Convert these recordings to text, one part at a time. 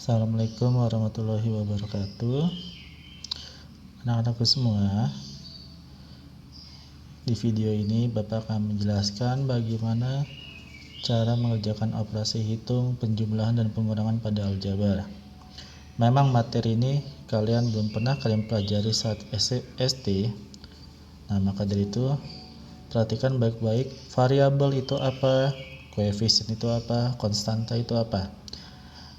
Assalamualaikum warahmatullahi wabarakatuh. Anak-anakku semua, di video ini Bapak akan menjelaskan bagaimana cara mengerjakan operasi hitung, penjumlahan, dan pengurangan pada aljabar. Memang materi ini kalian belum pernah pelajari saat SD. Nah, maka dari itu perhatikan baik-baik variabel itu apa, koefisien itu apa, konstanta itu apa.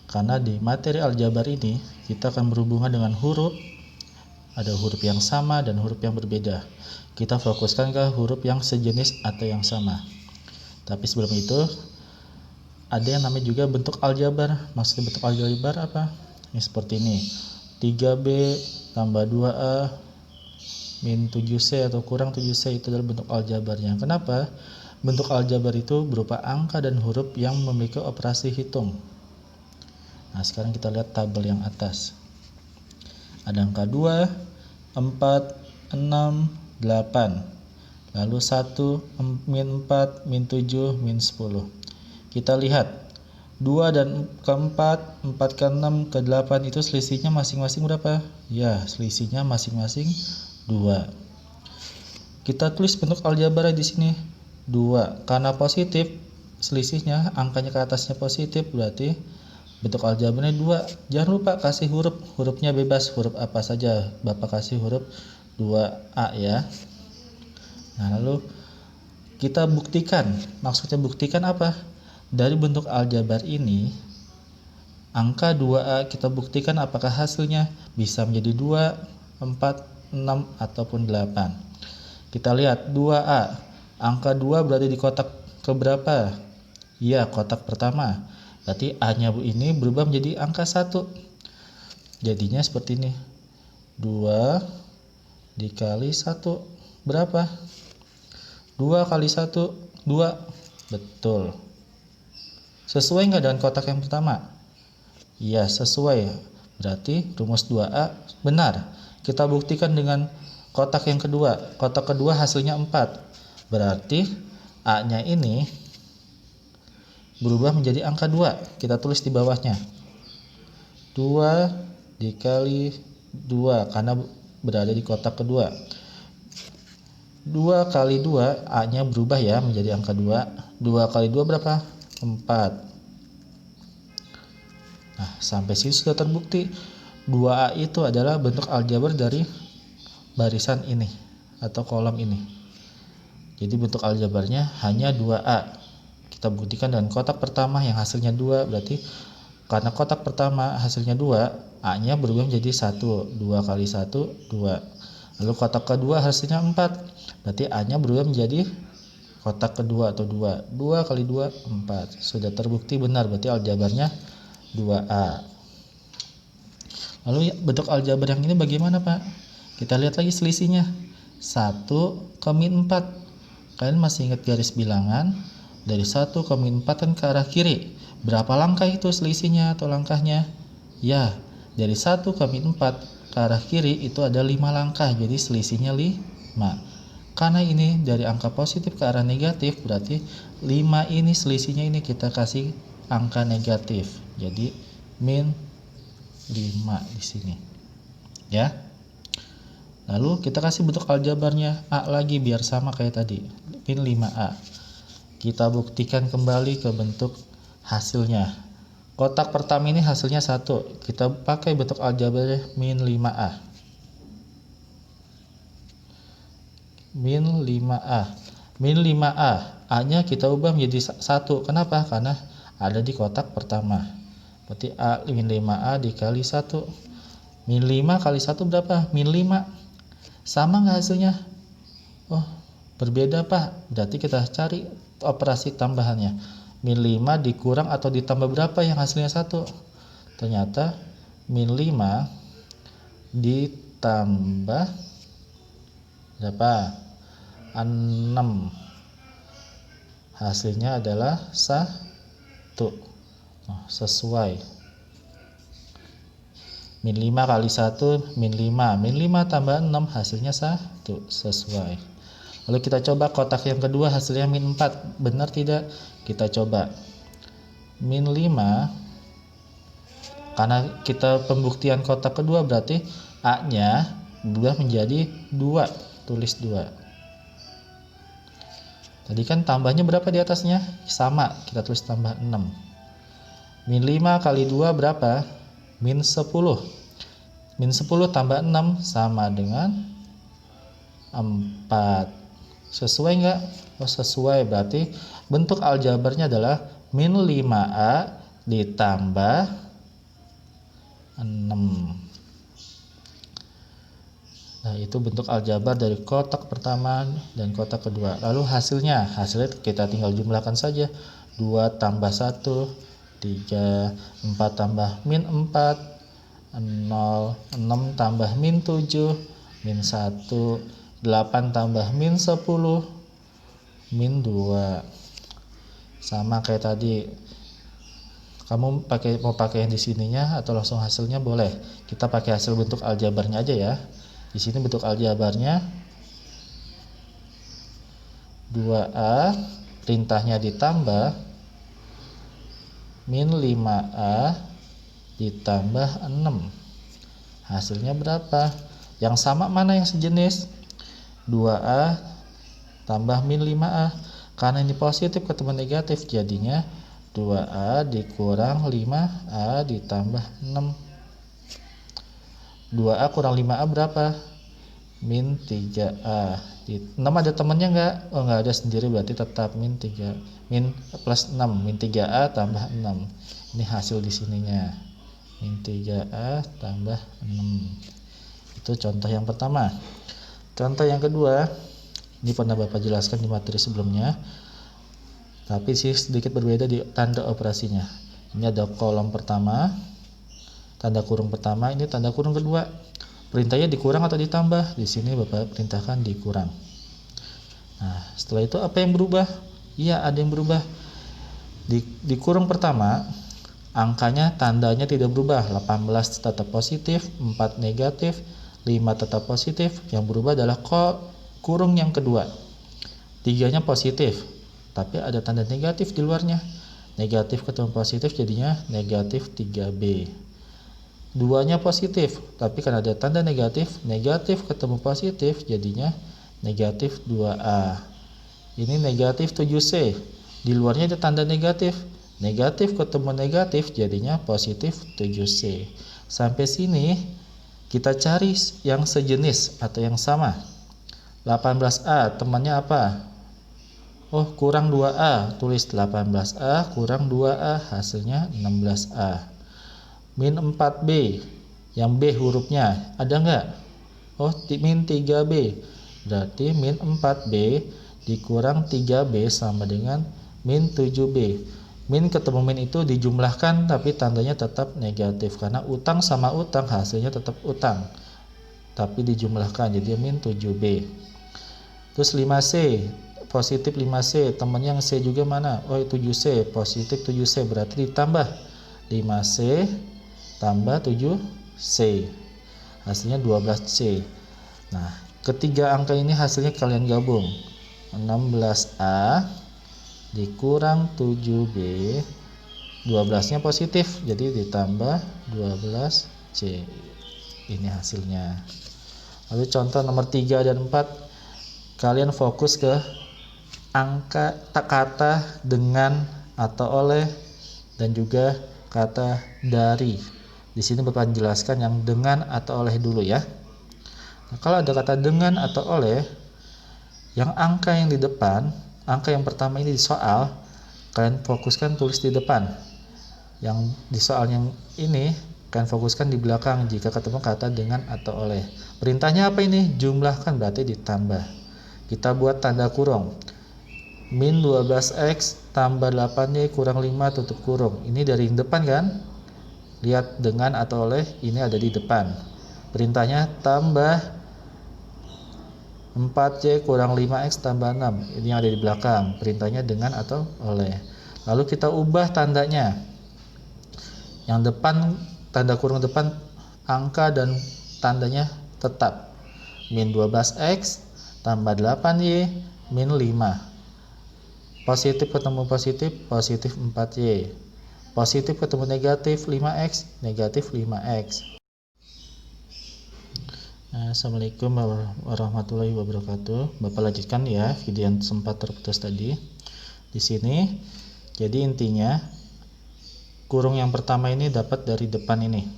Karena di materi aljabar ini kita akan berhubungan dengan huruf, ada huruf yang sama dan huruf yang berbeda. Kita fokuskan ke huruf yang sejenis atau yang sama. Tapi sebelum itu ada yang namanya juga bentuk aljabar. Maksudnya bentuk aljabar apa? Ini seperti ini, 3B tambah 2A min 7C atau kurang 7C, itu adalah bentuk aljabarnya. Kenapa? Bentuk aljabar itu berupa angka dan huruf yang memiliki operasi hitung. Nah, sekarang kita lihat tabel yang atas. Ada angka 2, 4, 6, 8. Lalu 1, min 4, min 7, min 10. Kita lihat 2 dan ke 4, 4 ke 6, ke 8 itu selisihnya masing-masing berapa? Ya, selisihnya masing-masing 2. Kita tulis bentuk aljabar di sini 2. Karena positif, selisihnya angkanya ke atasnya positif, berarti bentuk aljabarnya 2. Jangan lupa kasih hurufnya bebas, huruf apa saja. Bapak kasih huruf 2A ya. Nah, lalu kita buktikan. Maksudnya buktikan apa? Dari bentuk aljabar ini, angka 2A kita buktikan apakah hasilnya bisa menjadi 2, 4, 6, ataupun 8. Kita lihat 2A. Angka 2 berada di kotak keberapa? Ya, kotak pertama. Berarti A-nya ini berubah menjadi angka 1. Jadinya seperti ini. 2 dikali 1 berapa? 2 kali 1, 2. Betul. Sesuai nggak dengan kotak yang pertama? Iya, sesuai. Berarti rumus 2A benar. Kita buktikan dengan kotak yang kedua. Kotak kedua hasilnya 4. Berarti A-nya ini berubah menjadi angka 2. Kita tulis di bawahnya. 2 dikali 2 karena berada di kotak kedua. 2 kali 2, A-nya berubah ya menjadi angka 2. 2 kali 2 berapa? 4. Nah, sampai sini sudah terbukti 2A itu adalah bentuk aljabar dari barisan ini atau kolom ini. Jadi bentuk aljabarnya hanya 2A. Kita buktikan dengan kotak pertama yang hasilnya 2, berarti karena kotak pertama hasilnya 2, A-nya berubah menjadi 1. 2 kali 1, 2. Lalu kotak kedua hasilnya 4, berarti A-nya berubah menjadi kotak kedua atau 2. 2 kali 2, 4. Sudah terbukti benar, berarti aljabarnya 2A. Lalu bentuk aljabar yang ini bagaimana, Pak? Kita lihat lagi selisihnya. 1 ke min 4. Kalian masih ingat garis bilangan? Dari 1 ke min 4 kan ke arah kiri. Berapa langkah itu selisihnya atau langkahnya? Ya, dari 1 ke min 4 ke arah kiri itu ada 5 langkah. Jadi selisihnya 5. Karena ini dari angka positif ke arah negatif, berarti 5 ini selisihnya ini kita kasih angka negatif. Jadi min 5 di sini. Ya. Lalu kita kasih bentuk aljabarnya A lagi biar sama kayak tadi. Min 5A. Kita buktikan kembali ke bentuk hasilnya. Kotak pertama ini hasilnya 1. Kita pakai bentuk aljabarnya min 5A. Min 5A. Min 5A. A-nya kita ubah menjadi 1. Kenapa? Karena ada di kotak pertama. Berarti A min 5A dikali 1. Min 5 kali 1 berapa? Min 5. Sama nggak hasilnya? Oh, berbeda, Pak. Berarti kita cari operasi tambahannya. Min 5 dikurang atau ditambah berapa yang hasilnya 1? Ternyata min 5 ditambah berapa? 6. Hasilnya adalah 1. Oh, sesuai. Min 5 kali 1 min 5. Min 5 tambah 6 hasilnya 1. Sesuai. Lalu kita coba kotak yang kedua hasilnya min 4. Benar tidak? Kita coba. Min 5 Karena kita pembuktian kotak kedua berarti A-nya berubah menjadi 2. Tulis 2. Tadi kan tambahnya berapa di atasnya? Sama, kita tulis tambah 6. Min 5 kali 2 berapa? Min 10. Min 10 tambah 6 sama dengan 4. Sesuai nggak? Oh, sesuai. Berarti bentuk aljabarnya adalah min 5A ditambah 6. Nah, itu bentuk aljabar dari kotak pertama dan kotak kedua. Lalu hasilnya kita tinggal jumlahkan saja. 2 tambah 1, 3, 4 tambah min 4, 0, 6 tambah min 7, min 1, 8 tambah min 10, min 2. Sama kayak tadi. Kamu mau pakai yang di sininya atau langsung hasilnya boleh. Kita pakai hasil bentuk aljabarnya aja ya. Di sini bentuk aljabarnya 2A, perintahnya ditambah min 5A ditambah 6. Hasilnya berapa? Yang sama mana yang sejenis? 2A tambah min 5A. Karena ini positif ketemu negatif, jadinya 2A dikurang 5A ditambah 6. 2A kurang 5A berapa? Min 3A. 6 ada temannya nggak? Oh, nggak ada sendiri, berarti tetap min 3. Min plus 6. Min 3A tambah 6. Ini hasil di sininya. Min 3A tambah 6. Itu contoh yang pertama. Contoh yang kedua, ini pernah Bapak jelaskan di materi sebelumnya, tapi sih sedikit berbeda di tanda operasinya. Ini ada kolom pertama, tanda kurung pertama, ini tanda kurung kedua. Perintahnya dikurang atau ditambah? Di sini Bapak perintahkan dikurang. Nah, setelah itu apa yang berubah? Iya, ada yang berubah. Di kurung pertama, angkanya tandanya tidak berubah. 18 tetap positif, 4 negatif, 5 tetap positif. Yang berubah adalah kurung yang kedua. 3-nya positif, tapi ada tanda negatif di luarnya. Negatif ketemu positif jadinya negatif 3B. 2-nya positif, tapi karena ada tanda negatif, negatif ketemu positif jadinya negatif 2A. Ini negatif 7C. Di luarnya ada tanda negatif. Negatif ketemu negatif jadinya positif 7C. Sampai sini kita cari yang sejenis atau yang sama. 18A temannya apa? Oh, kurang 2A. Tulis 18A kurang 2A, hasilnya 16A. Min 4B. Yang B hurufnya ada nggak? Oh, min 3B. Berarti min 4B dikurang 3B sama dengan min 7B. Min ketemu min itu dijumlahkan tapi tandanya tetap negatif. Karena utang sama utang hasilnya tetap utang. Tapi dijumlahkan jadi min 7B. Terus 5C. Positif 5C. Temannya yang C juga mana? Oh, 7C. Positif 7C. Berarti ditambah 5C tambah 7C. Hasilnya 12C. Nah, ketiga angka ini hasilnya kalian gabung. 16A dikurang 7B. 12-nya positif, jadi ditambah 12C. Ini hasilnya. Lalu contoh nomor 3 dan 4. Kalian fokus ke angka kata dengan atau oleh dan juga kata dari. Di sini Bapak jelaskan yang dengan atau oleh dulu ya. Nah, kalau ada kata dengan atau oleh, yang angka yang di depan, angka yang pertama ini di soal, kalian fokuskan tulis di depan. Yang di soal yang ini, kalian fokuskan di belakang jika ketemu kata dengan atau oleh. Perintahnya apa ini? Jumlahkan, berarti ditambah. Kita buat tanda kurung. Min 12X tambah 8Y kurang 5 tutup kurung. Ini dari yang depan kan? Lihat dengan atau oleh, ini ada di depan. Perintahnya tambah 4Y kurang 5X tambah 6. Ini yang ada di belakang. Perintahnya dengan atau oleh. Lalu kita ubah tandanya. Yang depan, tanda kurung depan angka dan tandanya tetap. Min 12X tambah 8Y min 5. Positif ketemu positif, positif 4Y. Positif ketemu negatif 5x, negatif 5x. Assalamualaikum warahmatullahi wabarakatuh. Bapak lanjutkan ya video yang sempat terputus tadi. Di sini, jadi intinya kurung yang pertama ini dapat dari depan ini.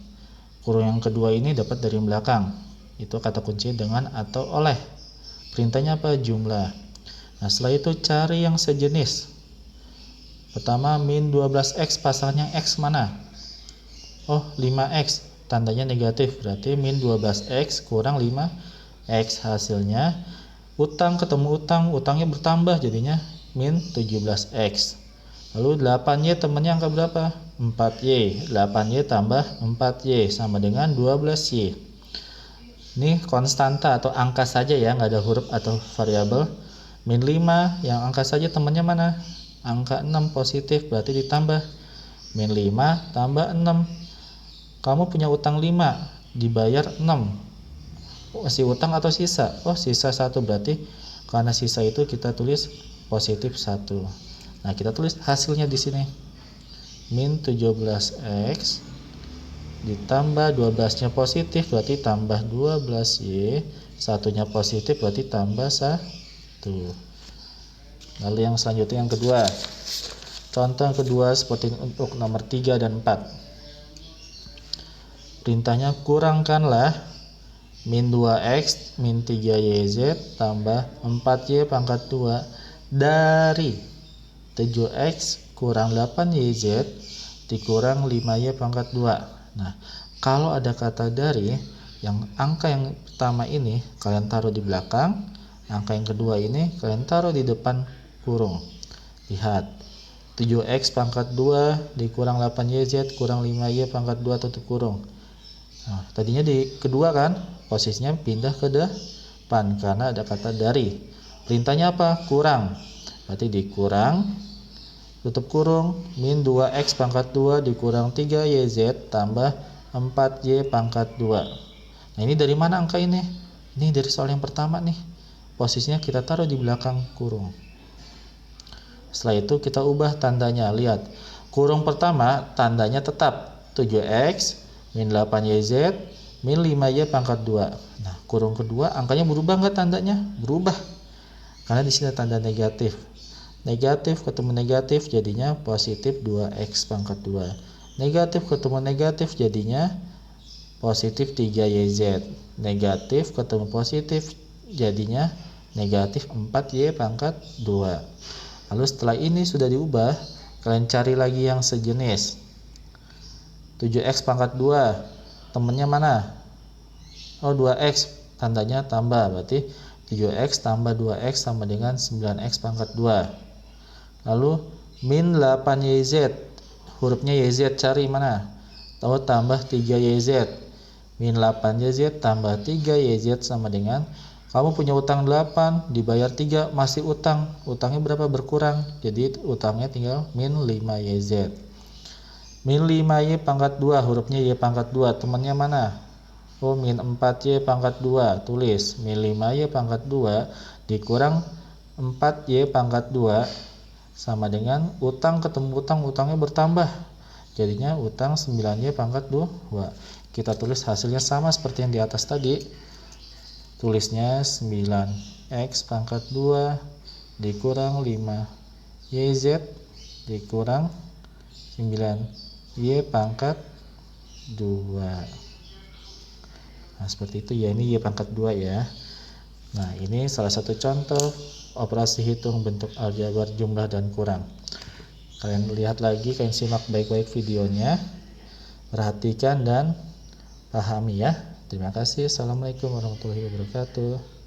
Kurung yang kedua ini dapat dari belakang. Itu kata kunci dengan atau oleh. Perintahnya apa? Jumlah. Nah, setelah itu cari yang sejenis. Pertama min 12x pasangnya x mana? Oh 5x, tandanya negatif, berarti min 12x kurang 5x. Hasilnya utang ketemu utang, utangnya bertambah jadinya min 17x. Lalu 8y temannya angka berapa? 4y. 8y tambah 4y sama dengan 12y. Ini konstanta atau angka saja ya, nggak ada huruf atau variabel. Min 5 yang angka saja temannya mana? Angka 6 positif, berarti ditambah min 5 tambah 6. Kamu punya utang 5, dibayar 6. Masih utang atau sisa? Oh sisa 1, berarti karena sisa itu kita tulis positif 1. Nah kita tulis hasilnya di sini min 17x ditambah 12 nya positif berarti tambah 12y, satunya positif berarti tambah 1. Lalu yang selanjutnya yang kedua, contoh yang kedua seperti untuk nomor 3 dan 4. Perintahnya kurangkanlah min 2x min 3yz tambah 4y pangkat 2 dari 7x kurang 8yz dikurang 5y pangkat 2. Nah, kalau ada kata dari, yang angka yang pertama ini kalian taruh di belakang, angka yang kedua ini kalian taruh di depan kurung. Lihat, 7x pangkat 2 dikurang 8yz kurang 5y pangkat 2 tutup kurung. Nah, tadinya di kedua kan, posisinya pindah ke depan karena ada kata dari. Perintahnya apa? Kurang. Berarti dikurang, tutup kurung, min 2x pangkat 2 dikurang 3yz tambah 4y pangkat 2. Nah, ini dari mana angka ini? Ini dari soal yang pertama nih. Posisinya kita taruh di belakang kurung. Setelah itu kita ubah tandanya. Lihat, kurung pertama tandanya tetap 7x min 8yz min 5y pangkat 2. Nah, kurung kedua angkanya berubah nggak tandanya? Berubah. Karena di sini tanda negatif. Negatif ketemu negatif jadinya positif 2x pangkat 2. Negatif ketemu negatif jadinya positif 3yz. Negatif ketemu positif jadinya negatif 4y pangkat 2. Lalu setelah ini sudah diubah, kalian cari lagi yang sejenis. 7x pangkat 2, temennya mana? Oh 2x, tandanya tambah, berarti 7x tambah 2x sama dengan 9x pangkat 2. Lalu min 8yz, hurufnya yz cari mana? Oh tambah 3yz. Min 8yz tambah 3yz sama dengan, kamu punya utang 8, dibayar 3, masih utang. Utangnya berapa? Berkurang. Jadi utangnya tinggal min 5yz. Min 5y pangkat 2, hurufnya y pangkat 2. Temannya mana? Oh, min 4y pangkat 2. Tulis, min 5y pangkat 2 dikurang 4y pangkat 2 sama dengan utang ketemu utang, utangnya bertambah. Jadinya utang 9y pangkat 2. Kita tulis hasilnya sama seperti yang di atas tadi. Tulisnya 9x pangkat 2 dikurang 5yz dikurang 9y pangkat 2. Nah, seperti itu ya, ini y pangkat 2 ya. Nah, ini salah satu contoh operasi hitung bentuk aljabar jumlah dan kurang. Kalian lihat lagi, kalian simak baik-baik videonya, perhatikan dan pahami ya. Terima kasih. Assalamualaikum warahmatullahi wabarakatuh.